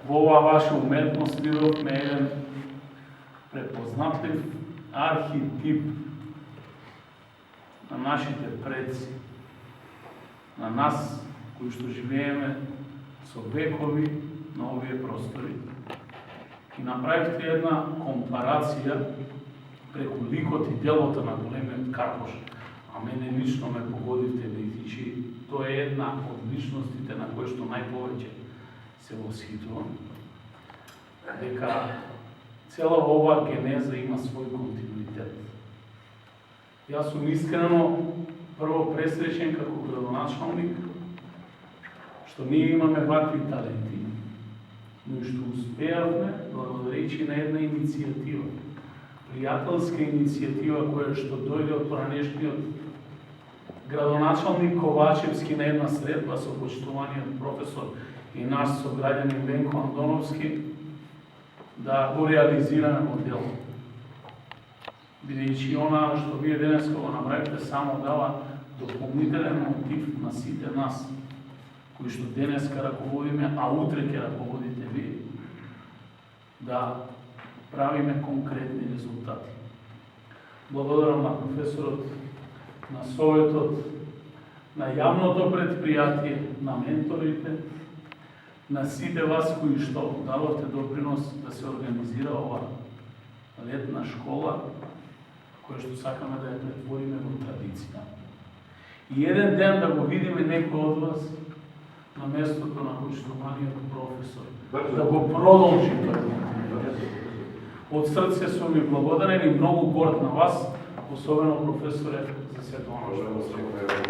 во оваа ваша уметност видовме еден препознатлив архетип на нашите предци, на нас кои што живееме со векови на овие простори. И направивте една компарација преку ликот и делото на големиот Карпош, а мене лично ме погодивте, бидејќи тоа е една од личностите на кои што најповеќе се восхитувам, дека цела оваа генеза има свој континуитет. Јас сум искрено прво пресреќен како градоначалник што ние имаме вакви таленти, но и што успеавме благодарејќи на една иницијатива, пријателска иницијатива која што дојде од поранешниот градоначалник Ковачевски на една средба со почитуваниот професор и наш сограѓанин Венко Андоновски, да го реализираме моделот. Бидејќи она што вие денеска го направите само дава дополнителен мотив на сите нас, кои што денеска раководиме, а утре ќе раководите вие, да правиме конкретни резултати. Благодарам на професорот, на советот, на јавното предпријатие, на менторите, на сите вас кои што дадовте допринос да се организира ова летна школа, која што сакаме да ја претвориме во традиција. И еден ден да го видиме некој од вас на местото на почитуваниот професор, да го продолжи тој. Од срце сум ви благодарен и многу горд на вас, особено професоре, за сето оно што